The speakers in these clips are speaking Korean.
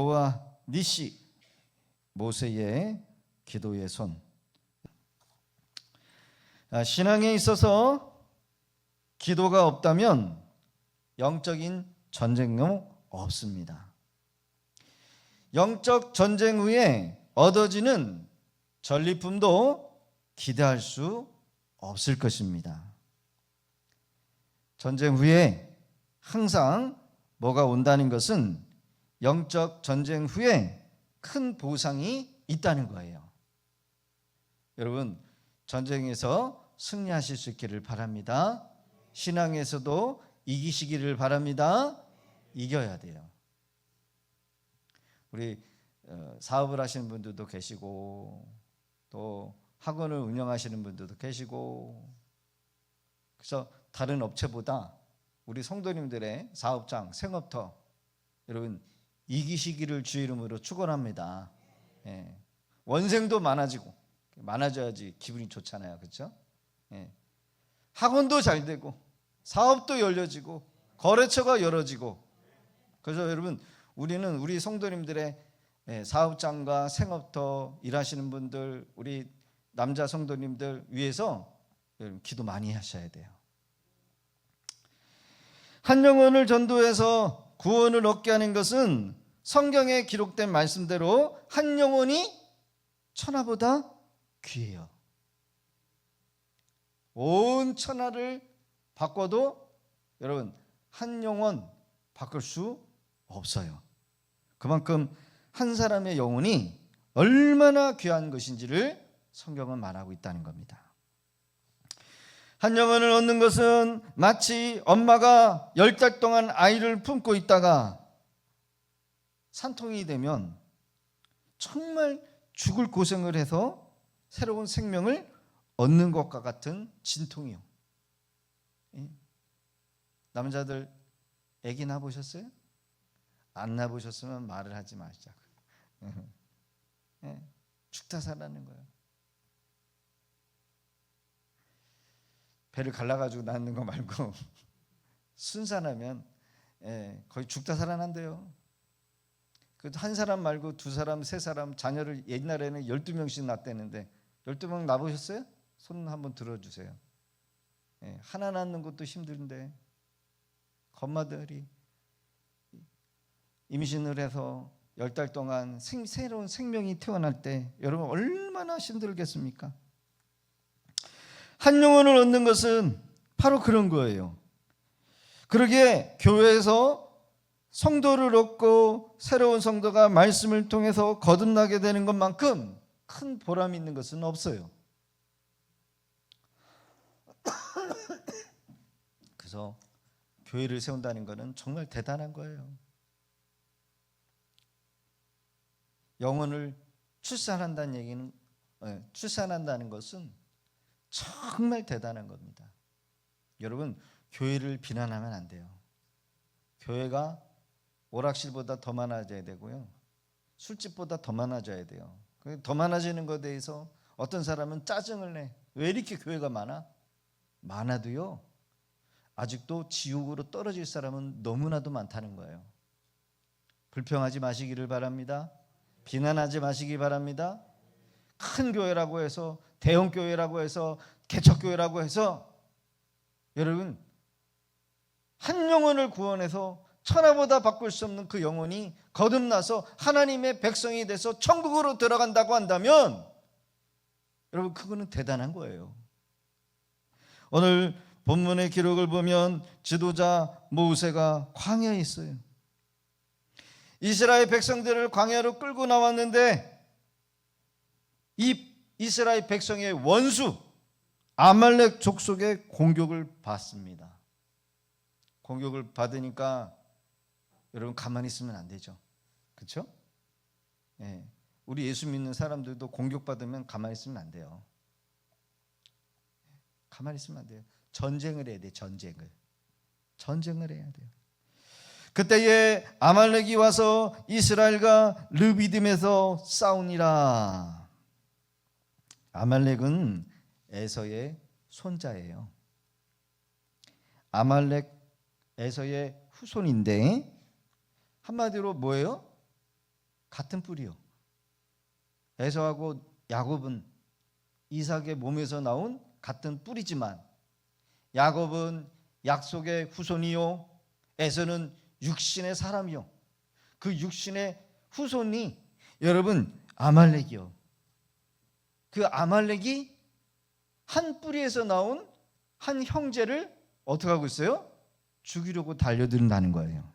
여호와 니시, 모세의 기도의 손. 신앙에 있어서 기도가 없다면 영적인 전쟁은 없습니다. 영적 전쟁 후에 얻어지는 전리품도 기대할 수 없을 것입니다. 전쟁 후에 항상 뭐가 온다는 것은 영적 전쟁 후에 큰 보상이 있다는 거예요. 여러분, 전쟁에서 승리하실 수 있기를 바랍니다. 신앙에서도 이기시기를 바랍니다. 이겨야 돼요. 우리 사업을 하시는 분들도 계시고 또 학원을 운영하시는 분들도 계시고, 그래서 다른 업체보다 우리 성도님들의 사업장, 생업터 여러분 이기시기를 주의 이름으로 축원합니다. 원생도 많아져야지 기분이 좋잖아요, 그렇죠? 학원도 잘 되고 사업도 열려지고 거래처가 열어지고, 그래서 여러분 우리는 우리 성도님들의 사업장과 생업터 일하시는 분들, 우리 남자 성도님들 위해서 여러분 기도 많이 하셔야 돼요. 한 영혼을 전도해서 구원을 얻게 하는 것은 성경에 기록된 말씀대로 한 영혼이 천하보다 귀해요. 온 천하를 바꿔도 여러분 한 영혼 바꿀 수 없어요. 그만큼 한 사람의 영혼이 얼마나 귀한 것인지를 성경은 말하고 있다는 겁니다. 한 영혼을 얻는 것은 마치 엄마가 10달 동안 아이를 품고 있다가 산통이 되면 정말 죽을 고생을 해서 새로운 생명을 얻는 것과 같은 진통이요. 남자들 아기 낳아보셨어요? 안 낳아보셨으면 말을 하지 마시자고. 죽다 살아나는 거예요. 배를 갈라가지고 낳는 거 말고 순산하면 거의 죽다 살아난대요. 한 사람 말고 두 사람, 세 사람 자녀를 옛날에는 12명씩 낳았다는데 12명 낳아보셨어요? 손 한번 들어주세요. 하나 낳는 것도 힘든데 엄마들이 임신을 해서 10달 동안 새로운 생명이 태어날 때 여러분 얼마나 힘들겠습니까? 한 영혼을 얻는 것은 바로 그런 거예요. 그러기에 교회에서 성도를 얻고 새로운 성도가 말씀을 통해서 거듭나게 되는 것만큼 큰 보람이 있는 것은 없어요. 그래서 교회를 세운다는 것은 정말 대단한 거예요. 영혼을 출산한다는 얘기는, 출산한다는 것은 정말 대단한 겁니다. 여러분, 교회를 비난하면 안 돼요. 교회가 오락실보다 더 많아져야 되고요, 술집보다 더 많아져야 돼요. 더 많아지는 것에 대해서 어떤 사람은 짜증을 내. 왜 이렇게 교회가 많아? 많아도요, 아직도 지옥으로 떨어질 사람은 너무나도 많다는 거예요. 불평하지 마시기를 바랍니다. 비난하지 마시기 바랍니다. 큰 교회라고 해서, 대형 교회라고 해서, 개척교회라고 해서 여러분 한 영혼을 구원해서 천하보다 바꿀 수 없는 그 영혼이 거듭나서 하나님의 백성이 돼서 천국으로 들어간다고 한다면 여러분 그거는 대단한 거예요. 오늘 본문의 기록을 보면 지도자 모세가 광야에 있어요. 이스라엘 백성들을 광야로 끌고 나왔는데 이 이스라엘 백성의 원수 아말렉 족속의 공격을 받습니다. 공격을 받으니까 여러분 가만히 있으면 안 되죠. 그렇죠? 우리 예수 믿는 사람들도 공격받으면 가만히 있으면 안 돼요. 가만히 있으면 안 돼요. 전쟁을 해야 돼요. 전쟁을 해야 돼요. 그때에 아말렉이 와서 이스라엘과 르비딤에서 싸우니라. 아말렉은 에서의 손자예요. 아말렉 에서의 후손인데 한마디로 뭐예요? 같은 뿌리요. 에서하고 야곱은 이삭의 몸에서 나온 같은 뿌리지만 야곱은 약속의 후손이요, 에서는 육신의 사람이요. 그 육신의 후손이 여러분 아말렉이요. 그 아말렉이 한 뿌리에서 나온 한 형제를 어떻게 하고 있어요? 죽이려고 달려든다는 거예요.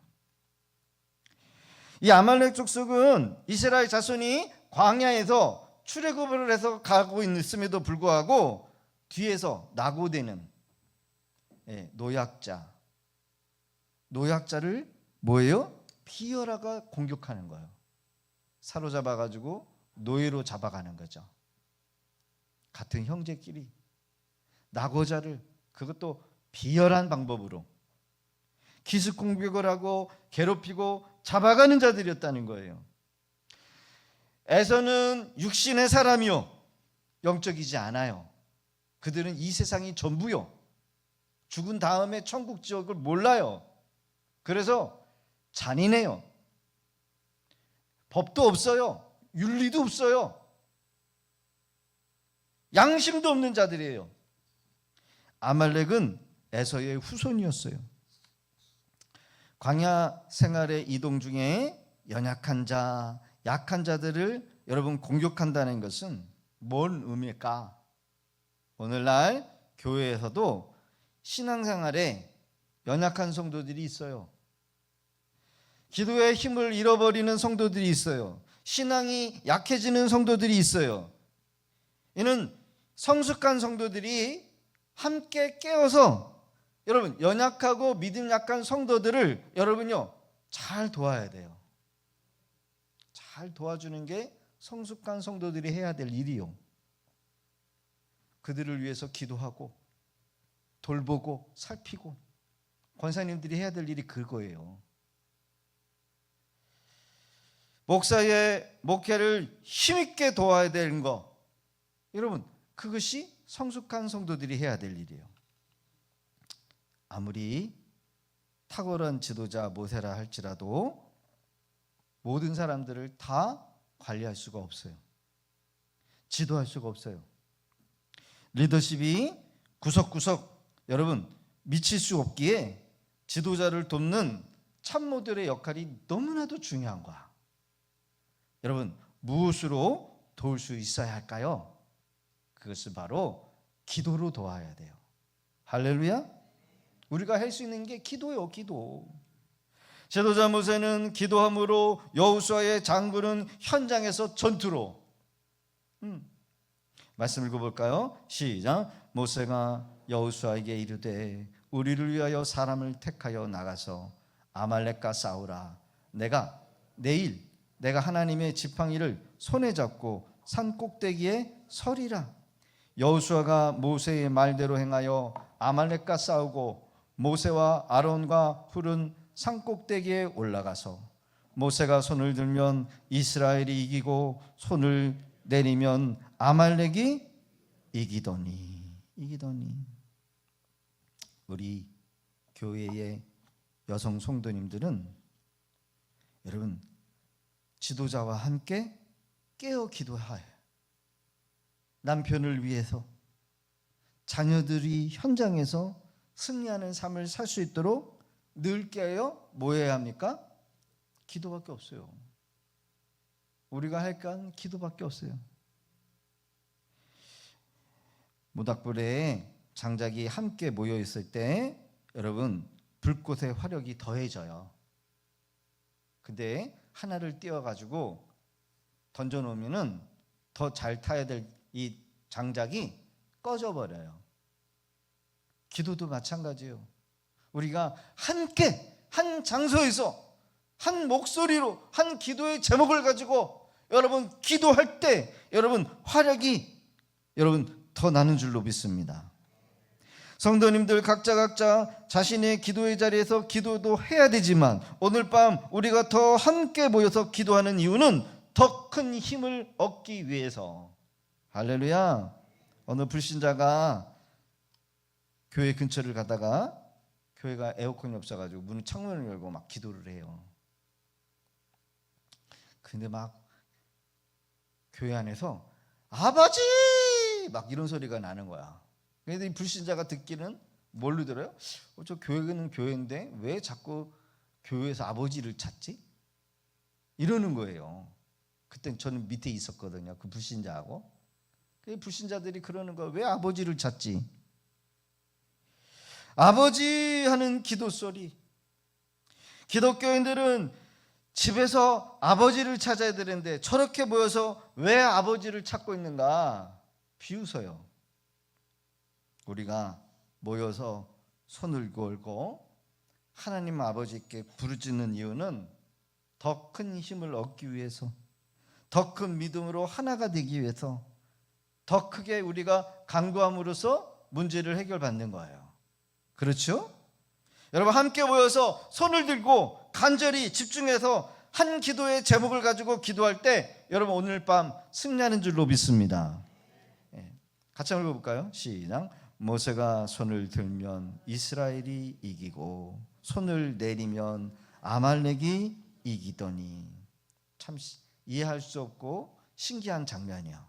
이 아말렉 족속은 이스라엘 자손이 광야에서 출애굽을 해서 가고 있음에도 불구하고 뒤에서 낙오되는 노약자를 뭐예요? 피어라가 공격하는 거예요. 사로잡아 가지고 노예로 잡아가는 거죠. 같은 형제끼리 낙오자를, 그것도 비열한 방법으로 기습 공격을 하고 괴롭히고 잡아가는 자들이었다는 거예요. 에서는 육신의 사람이요, 영적이지 않아요. 그들은 이 세상이 전부요. 죽은 다음에 천국 지옥을 몰라요. 그래서 잔인해요. 법도 없어요. 윤리도 없어요. 양심도 없는 자들이에요. 아말렉은 에서의 후손이었어요. 광야 생활의 이동 중에 연약한 자, 약한 자들을 여러분 공격한다는 것은 뭔 의미일까? 오늘날 교회에서도 신앙생활에 연약한 성도들이 있어요. 기도의 힘을 잃어버리는 성도들이 있어요. 신앙이 약해지는 성도들이 있어요. 이는 성숙한 성도들이 함께 깨어서 여러분 연약하고 믿음 약한 성도들을 여러분요 잘 도와야 돼요. 잘 도와주는 게 성숙한 성도들이 해야 될 일이요. 그들을 위해서 기도하고 돌보고 살피고 권사님들이 해야 될 일이 그거예요. 목사의 목회를 힘있게 도와야 되는 거, 여러분 그것이 성숙한 성도들이 해야 될 일이에요. 아무리 탁월한 지도자 모세라 할지라도 모든 사람들을 다 관리할 수가 없어요. 지도할 수가 없어요. 리더십이 구석구석 여러분 미칠 수 없기에 지도자를 돕는 참모들의 역할이 너무나도 중요한 거야. 여러분 무엇으로 도울 수 있어야 할까요? 그것은 바로 기도로 도와야 돼요. 할렐루야. 우리가 할 수 있는 게 기도예요. 기도. 지도자 모세는 기도함으로 여호수아의 장군은 현장에서 전투로. 말씀 읽어볼까요? 시작. 모세가 여호수아에게 이르되 우리를 위하여 사람을 택하여 나가서 아말렉과 싸우라. 내가 내일 내가 하나님의 지팡이를 손에 잡고 산 꼭대기에 서리라. 여호수아가 모세의 말대로 행하여 아말렉과 싸우고 모세와 아론과 훌은 산 꼭대기에 올라가서 모세가 손을 들면 이스라엘이 이기고 손을 내리면 아말렉이 이기더니. 우리 교회의 여성 성도님들은 여러분 지도자와 함께 깨어 기도하여 남편을 위해서 자녀들이 현장에서 승리하는 삶을 살 수 있도록 늘 깨어 뭐 해야 합니까? 기도밖에 없어요. 우리가 할 건 기도밖에 없어요. 모닥불에 장작이 함께 모여 있을 때 여러분 불꽃의 화력이 더해져요. 근데 하나를 띄워가지고 던져놓으면은 더 잘 타야 될 이 장작이 꺼져버려요. 기도도 마찬가지예요. 우리가 함께 한 장소에서 한 목소리로 한 기도의 제목을 가지고 여러분 기도할 때 여러분 화력이 여러분 더 나는 줄로 믿습니다. 성도님들 각자 자신의 기도의 자리에서 기도도 해야 되지만 오늘 밤 우리가 더 함께 모여서 기도하는 이유는 더 큰 힘을 얻기 위해서. 할렐루야. 어느 불신자가 교회 근처를 가다가 교회가 에어컨이 없어가지고 창문을 열고 막 기도를 해요. 근데 막 교회 안에서 아버지 막 이런 소리가 나는 거야. 그런데 이 불신자가 듣기는 뭘로 들어요? 저 교회는 교회인데 왜 자꾸 교회에서 아버지를 찾지? 이러는 거예요. 그때 저는 밑에 있었거든요. 그 불신자하고. 그 불신자들이 그러는 거예요. 왜 아버지를 찾지? 아버지 하는 기도 소리. 기독교인들은 집에서 아버지를 찾아야 되는데 저렇게 모여서 왜 아버지를 찾고 있는가? 비웃어요. 우리가 모여서 손을 걸고 하나님 아버지께 부르짖는 이유는 더 큰 힘을 얻기 위해서, 더 큰 믿음으로 하나가 되기 위해서, 더 크게 우리가 간구함으로써 문제를 해결받는 거예요. 그렇죠? 여러분 함께 모여서 손을 들고 간절히 집중해서 한 기도의 제목을 가지고 기도할 때 여러분 오늘 밤 승리하는 줄로 믿습니다. 같이 한번 읽어볼까요? 시작. 모세가 손을 들면 이스라엘이 이기고 손을 내리면 아말렉이 이기더니. 참 이해할 수 없고 신기한 장면이요.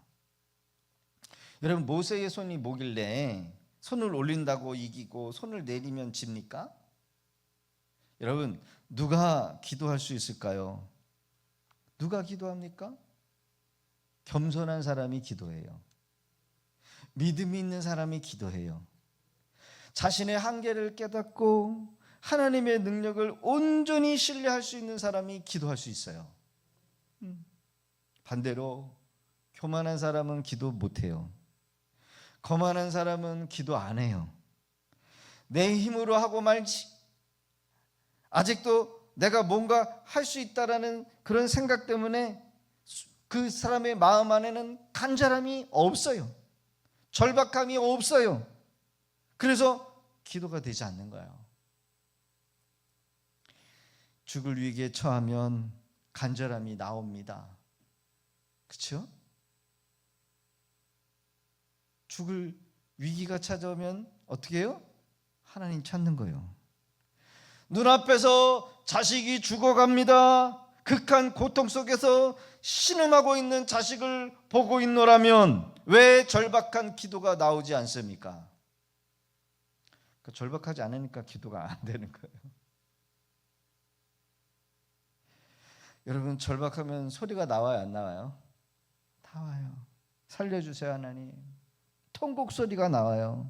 여러분 모세의 손이 뭐길래 손을 올린다고 이기고 손을 내리면 집니까? 여러분 누가 기도할 수 있을까요? 누가 기도합니까? 겸손한 사람이 기도해요. 믿음이 있는 사람이 기도해요. 자신의 한계를 깨닫고 하나님의 능력을 온전히 신뢰할 수 있는 사람이 기도할 수 있어요. 반대로 교만한 사람은 기도 못해요. 거만한 사람은 기도 안 해요. 내 힘으로 하고 말지, 아직도 내가 뭔가 할 수 있다라는 그런 생각 때문에 그 사람의 마음 안에는 간절함이 없어요. 절박함이 없어요. 그래서 기도가 되지 않는 거예요. 죽을 위기에 처하면 간절함이 나옵니다. 그렇죠? 죽을 위기가 찾아오면 어떻게 해요? 하나님 찾는 거예요. 눈앞에서 자식이 죽어갑니다. 극한 고통 속에서 신음하고 있는 자식을 보고 있노라면 왜 절박한 기도가 나오지 않습니까? 절박하지 않으니까 기도가 안 되는 거예요. 여러분 절박하면 소리가 나와요, 안 나와요? 나와요. 살려주세요 하나님. 통곡 소리가 나와요.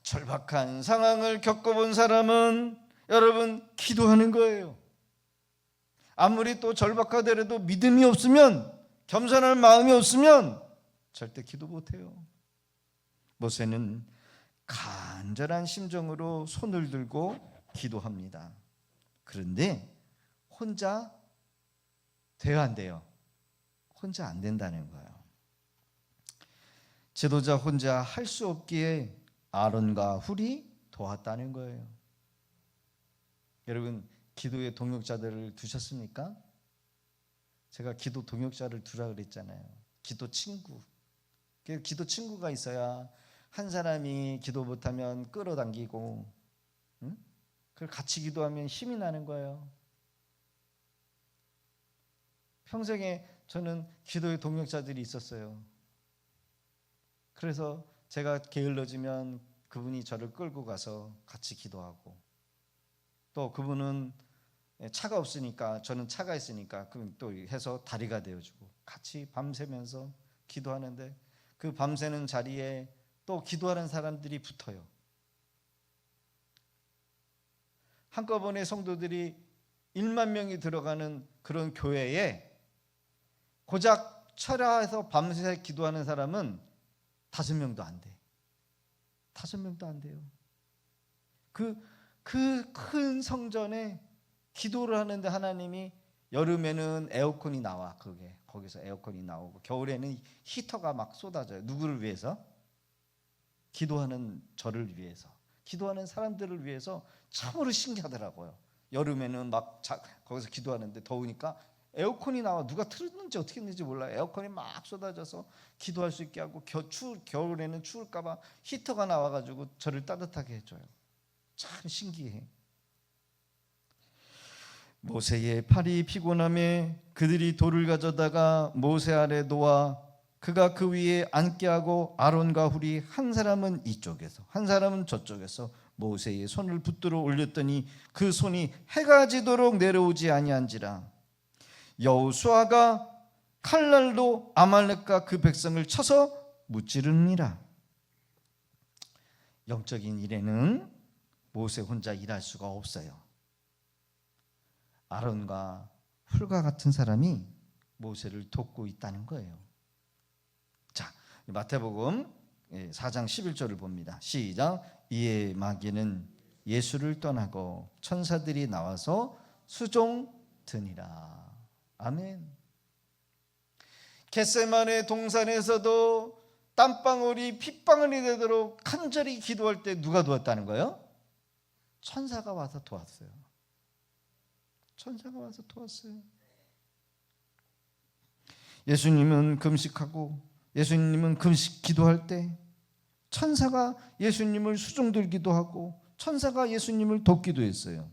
절박한 상황을 겪어본 사람은 여러분 기도하는 거예요. 아무리 또 절박하더라도 믿음이 없으면, 겸손할 마음이 없으면 절대 기도 못해요. 모세는 간절한 심정으로 손을 들고 기도합니다. 그런데 혼자 돼야 안 돼요. 혼자 안 된다는 거예요. 지도자 혼자 할 수 없기에 아론과 훌이 도왔다는 거예요. 여러분 기도의 동역자들을 두셨습니까? 제가 기도 동역자를 두라 그랬잖아요. 기도 친구. 기도 친구가 있어야 한 사람이 기도 못하면 끌어당기고, 그걸 같이 기도하면 힘이 나는 거예요. 평생에 저는 기도의 동역자들이 있었어요. 그래서 제가 게을러지면 그분이 저를 끌고 가서 같이 기도하고, 또 그분은 차가 없으니까 저는 차가 있으니까 그럼 또 해서 다리가 되어주고 같이 밤새면서 기도하는데, 그 밤새는 자리에 또 기도하는 사람들이 붙어요. 한꺼번에 성도들이 1만 명이 들어가는 그런 교회에 고작 철야에서 밤새 기도하는 사람은 5명도 안 돼. 5명도 안 돼요. 그 큰 성전에 기도를 하는데 하나님이 여름에는 에어컨이 나와. 거기서 에어컨이 나오고 겨울에는 히터가 막 쏟아져요. 누구를 위해서? 기도하는 저를 위해서, 기도하는 사람들을 위해서. 참으로 신기하더라고요. 여름에는 막 거기서 기도하는데 더우니까 에어컨이 나와. 누가 틀었는지 어떻게 했는지 몰라요. 에어컨이 막 쏟아져서 기도할 수 있게 하고, 겨울에는 추울까 봐 히터가 나와가지고 저를 따뜻하게 해줘요. 참 신기해. 모세의 팔이 피곤함에 그들이 돌을 가져다가 모세 아래 놓아 그가 그 위에 앉게 하고 아론과 훌이 한 사람은 이쪽에서 한 사람은 저쪽에서 모세의 손을 붙들어 올렸더니 그 손이 해가 지도록 내려오지 아니한지라. 여호수아가 칼날로 아말렉과 그 백성을 쳐서 무찌르니라. 영적인 일에는 모세 혼자 일할 수가 없어요. 아론과 훌과 같은 사람이 모세를 돕고 있다는 거예요. 자, 마태복음 4장 11절을 봅니다. 시작. 이에 마귀는 예수를 떠나고 천사들이 나와서 수종드니라. 아멘. 겟세마네 동산에서도 땀방울이 핏방울이 되도록 간절히 기도할 때 누가 도왔다는 거예요? 천사가 와서 도왔어요. 천사가 와서 도왔어요. 예수님은 금식하고 예수님은 금식 기도할 때 천사가 예수님을 수종들기도 하고 천사가 예수님을 돕기도 했어요.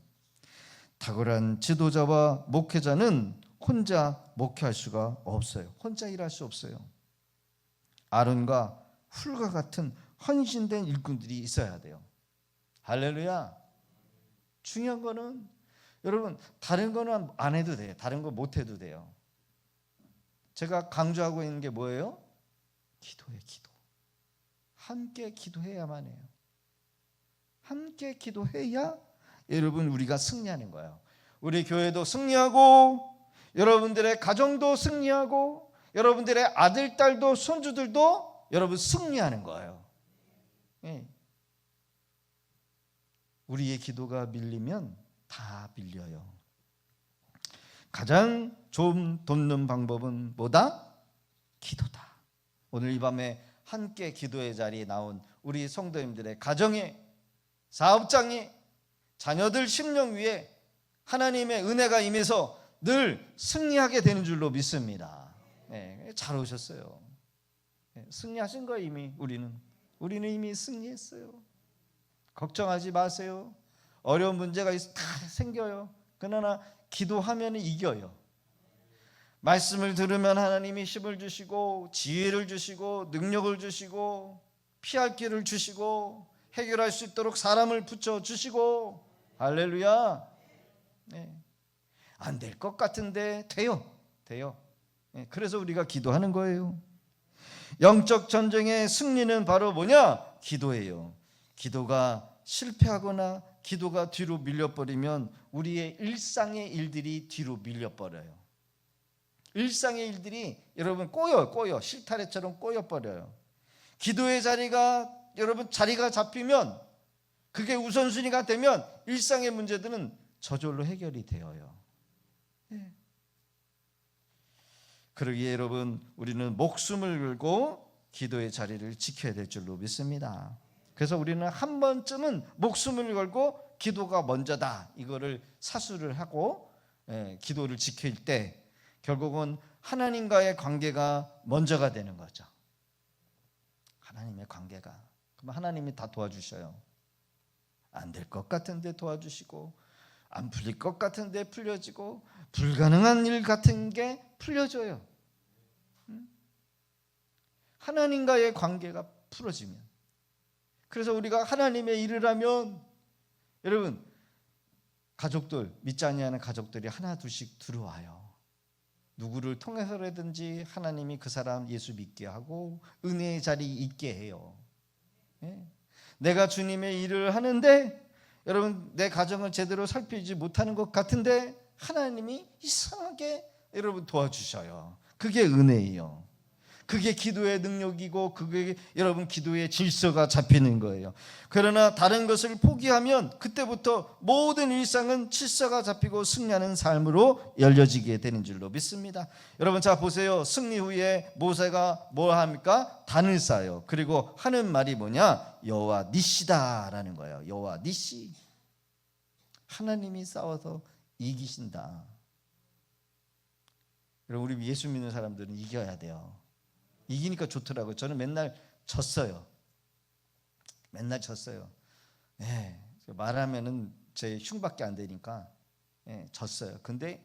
탁월한 지도자와 목회자는 혼자 목회할 수가 없어요. 혼자 일할 수 없어요. 아론과 훌과 같은 헌신된 일꾼들이 있어야 돼요. 할렐루야. 중요한 거는 여러분 다른 거는 안 해도 돼요. 다른 거 못 해도 돼요. 제가 강조하고 있는 게 뭐예요? 기도예요. 기도. 함께 기도해야만 해요. 함께 기도해야 여러분 우리가 승리하는 거예요. 우리 교회도 승리하고 여러분들의 가정도 승리하고 여러분들의 아들, 딸도 손주들도 여러분 승리하는 거예요. 예. 우리의 기도가 밀리면 다 밀려요. 가장 좀 돕는 방법은 뭐다? 기도다. 오늘 이 밤에 함께 기도의 자리에 나온 우리 성도님들의 가정에, 사업장에, 자녀들 심령 위에 하나님의 은혜가 임해서 늘 승리하게 되는 줄로 믿습니다. 네, 잘 오셨어요. 네, 승리하신 거예요. 이미 우리는 이미 승리했어요. 걱정하지 마세요. 어려운 문제가 다 생겨요. 그러나 기도하면 이겨요. 말씀을 들으면 하나님이 힘을 주시고 지혜를 주시고 능력을 주시고 피할 길을 주시고 해결할 수 있도록 사람을 붙여주시고 할렐루야. 네. 안 될 것 같은데 돼요. 네. 그래서 우리가 기도하는 거예요. 영적 전쟁의 승리는 바로 뭐냐? 기도예요. 기도가 실패하거나 기도가 뒤로 밀려버리면 우리의 일상의 일들이 뒤로 밀려버려요. 일상의 일들이 여러분 꼬여 실타래처럼 꼬여버려요. 기도의 자리가 여러분 자리가 잡히면 그게 우선순위가 되면 일상의 문제들은 저절로 해결이 되어요. 네. 그러기에 여러분 우리는 목숨을 걸고 기도의 자리를 지켜야 될 줄로 믿습니다. 그래서 우리는 한 번쯤은 목숨을 걸고 기도가 먼저다 이거를 사수를 하고 기도를 지킬 때 결국은 하나님과의 관계가 먼저가 되는 거죠. 하나님의 관계가. 그럼 하나님이 다 도와주셔요. 안 될 것 같은데 도와주시고 안 풀릴 것 같은데 풀려지고 불가능한 일 같은 게 풀려져요. 하나님과의 관계가 풀어지면. 그래서 우리가 하나님의 일을 하면 여러분 가족들 믿지 아니하는 가족들이 하나 둘씩 들어와요. 누구를 통해서라든지 하나님이 그 사람 예수 믿게 하고 은혜의 자리에 있게 해요. 내가 주님의 일을 하는데 여러분 내 가정을 제대로 살피지 못하는 것 같은데 하나님이 이상하게 여러분 도와주셔요. 그게 은혜예요. 그게 기도의 능력이고 그게 여러분 기도의 질서가 잡히는 거예요. 그러나 다른 것을 포기하면 그때부터 모든 일상은 질서가 잡히고 승리하는 삶으로 열려지게 되는 줄로 믿습니다. 여러분 자 보세요. 승리 후에 모세가 뭐 합니까? 단을 쌓아요. 그리고 하는 말이 뭐냐? 여호와 니시다라는 거예요. 여호와 니시. 하나님이 싸워서 이기신다. 여러분 우리 예수 믿는 사람들은 이겨야 돼요. 이기니까 좋더라고요. 저는 맨날 졌어요. 네, 말하면은 제 흉밖에 안 되니까 졌어요. 근데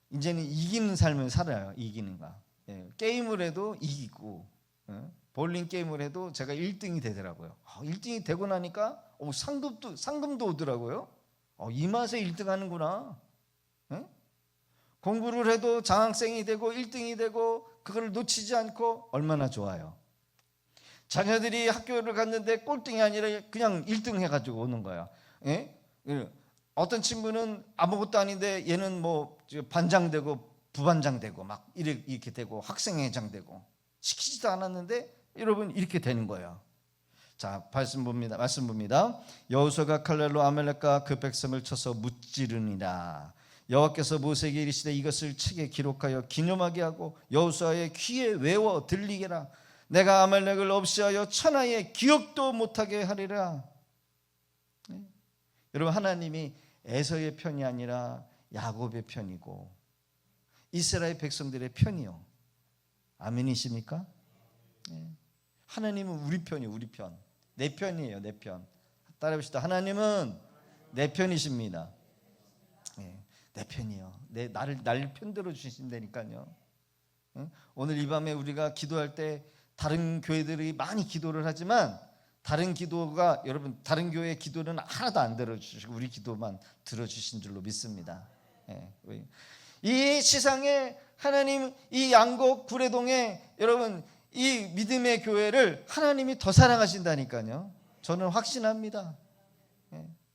이제는 이기는 삶을 살아요. 이기는 거. 게임을 해도 이기고, 볼링 게임을 해도 제가 1등이 되더라고요. 1등이 되고 나니까 상금도 오더라고요. 이 맛에 1등 하는구나. 공부를 해도 장학생이 되고 1등이 되고 그걸 놓치지 않고 얼마나 좋아요. 자녀들이 학교를 갔는데 꼴등이 아니라 그냥 1등 해가지고 오는 거야. 어떤 친구는 아무것도 아닌데 얘는 뭐 반장 되고 부반장 되고 막 이렇게 되고 학생회장 되고 시키지도 않았는데 여러분 이렇게 되는 거예요. 자, 말씀 봅니다. 여호수아가 칼날로 아말렉과 그 백성을 쳐서 무찌르니라. 여호와께서 모세에게 이르시되 이것을 책에 기록하여 기념하게 하고 여호수아의 귀에 외워 들리게라. 내가 아말렉을 없이하여 천하에 기억도 못하게 하리라. 여러분, 하나님이 에서의 편이 아니라 야곱의 편이고 이스라엘 백성들의 편이요. 아멘이십니까? 하나님은 우리 편이에요. 우리 편. 내 편이에요. 내 편. 따라해봅시다. 하나님은 내 편이십니다. 내 편이요. 나를 편들어 주신다니까요. 오늘 이 밤에 우리가 기도할 때 다른 교회들이 많이 기도를 하지만 다른 기도가 여러분 다른 교회의 기도는 하나도 안 들어주시고 우리 기도만 들어주신 줄로 믿습니다. 이 세상에 하나님 이 양곡 구례동에 여러분 이 믿음의 교회를 하나님이 더 사랑하신다니까요. 저는 확신합니다.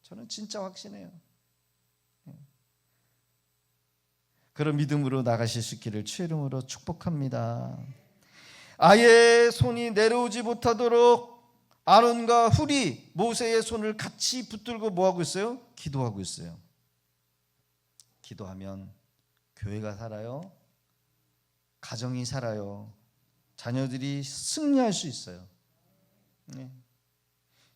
저는 진짜 확신해요. 그런 믿음으로 나가실 수 있기를 주의 이름으로 축복합니다. 아예 손이 내려오지 못하도록 아론과 훌이 모세의 손을 같이 붙들고 뭐하고 있어요? 기도하고 있어요. 기도하면 교회가 살아요. 가정이 살아요. 자녀들이 승리할 수 있어요.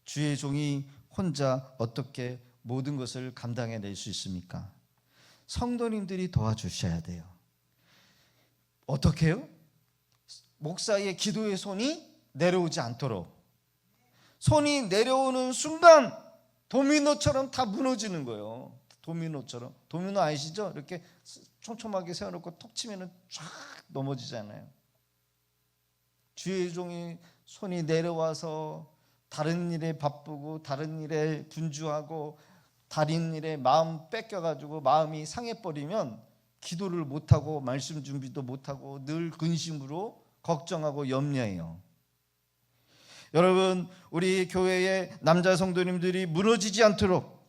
주의 종이 혼자 어떻게 모든 것을 감당해낼 수 있습니까? 성도님들이 도와주셔야 돼요. 어떻게 해요? 목사의 기도의 손이 내려오지 않도록. 손이 내려오는 순간 도미노처럼 다 무너지는 거예요. 도미노처럼. 도미노 아시죠? 이렇게 촘촘하게 세워놓고 톡 치면 쫙 넘어지잖아요. 주의 종이 손이 내려와서 다른 일에 바쁘고 다른 일에 분주하고 다른 일에 마음 뺏겨가지고 마음이 상해버리면 기도를 못하고 말씀 준비도 못하고 늘 근심으로 걱정하고 염려해요. 여러분, 우리 교회의 남자 성도님들이 무너지지 않도록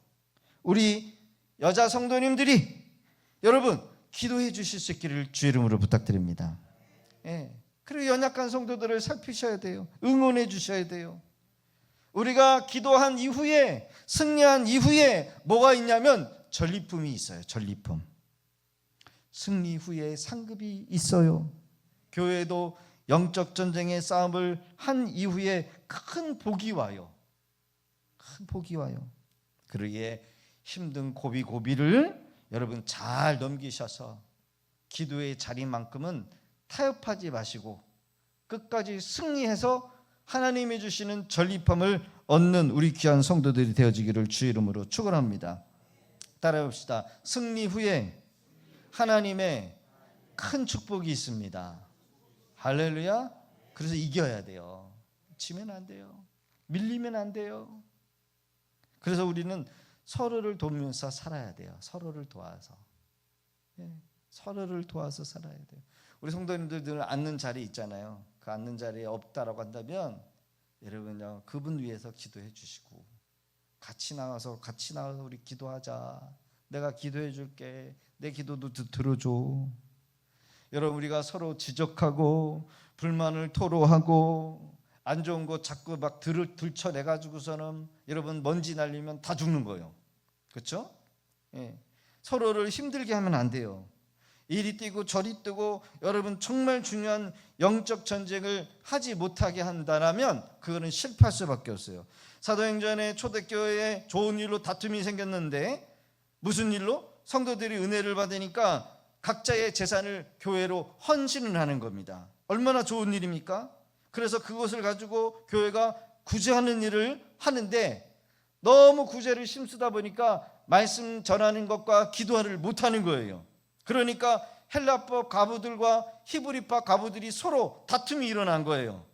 우리 여자 성도님들이 여러분 기도해 주실 수 있기를 주의 이름으로 부탁드립니다. 그리고 연약한 성도들을 살피셔야 돼요. 응원해 주셔야 돼요. 우리가 기도한 이후에 승리한 이후에 뭐가 있냐면 전리품이 있어요. 전리품. 승리 후에 상급이 있어요. 교회도 영적 전쟁의 싸움을 한 이후에 큰 복이 와요. 큰 복이 와요. 그러기에 힘든 고비를 여러분 잘 넘기셔서 기도의 자리만큼은 타협하지 마시고 끝까지 승리해서 하나님이 주시는 전리품을 얻는 우리 귀한 성도들이 되어지기를 주의 이름으로 축원합니다. 따라해봅시다. 승리 후에 하나님의 큰 축복이 있습니다. 할렐루야. 그래서 이겨야 돼요. 지면 안 돼요. 밀리면 안 돼요. 그래서 우리는 서로를 돕면서 살아야 돼요. 서로를 도와서. 서로를 도와서 살아야 돼요. 우리 성도님들 늘 앉는 자리 있잖아요. 그 앉는 자리에 없다라고 한다면 여러분 그분 위해서 기도해 주시고 같이 나와서 우리 기도하자. 내가 기도해 줄게. 내 기도도 들어줘. 여러분 우리가 서로 지적하고 불만을 토로하고 안 좋은 거 자꾸 막 들춰내가지고서는 여러분 먼지 날리면 다 죽는 거예요. 그렇죠? 서로를 힘들게 하면 안 돼요. 이리 뛰고 저리 뛰고 여러분 정말 중요한 영적 전쟁을 하지 못하게 한다면 그거는 실패할 수밖에 없어요. 사도행전에 초대교회에 좋은 일로 다툼이 생겼는데 무슨 일로? 성도들이 은혜를 받으니까 각자의 재산을 교회로 헌신을 하는 겁니다. 얼마나 좋은 일입니까? 그래서 그것을 가지고 교회가 구제하는 일을 하는데 너무 구제를 힘쓰다 보니까 말씀 전하는 것과 기도를 못하는 거예요. 그러니까 헬라법 가부들과 히브리파 가부들이 서로 다툼이 일어난 거예요.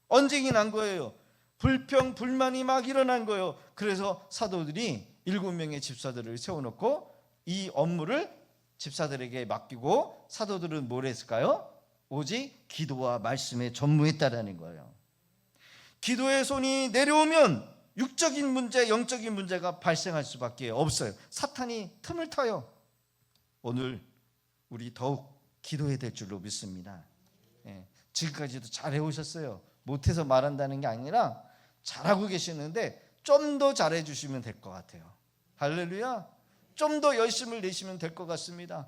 언쟁이 난 거예요. 불평 불만이 막 일어난 거예요. 그래서 사도들이 7명의 집사들을 세워놓고 이 업무를 집사들에게 맡기고 사도들은 뭘 했을까요? 오직 기도와 말씀에 전무했다라는 거예요. 기도의 손이 내려오면 육적인 문제, 영적인 문제가 발생할 수밖에 없어요. 사탄이 틈을 타요. 오늘 우리 더욱 기도해야 될 줄로 믿습니다. 지금까지도 잘 해오셨어요. 못해서 말한다는 게 아니라 잘하고 계시는데 좀 더 잘해 주시면 될 것 같아요. 할렐루야. 좀 더 열심을 내시면 될 것 같습니다.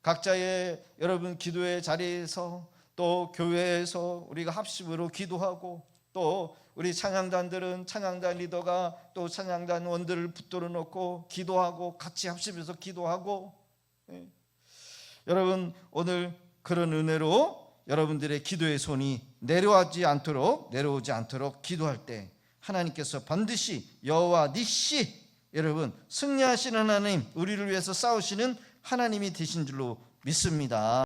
각자의 여러분 기도의 자리에서 또 교회에서 우리가 합심으로 기도하고 또 우리 찬양단들은 찬양단 리더가 또 찬양단 원들을 붙들어 놓고 기도하고 같이 합심해서 기도하고 여러분 오늘 그런 은혜로 여러분들의 기도의 손이 내려오지 않도록 기도할 때 하나님께서 반드시 여호와 니시 여러분 승리하시는 하나님 우리를 위해서 싸우시는 하나님이 되신 줄로 믿습니다.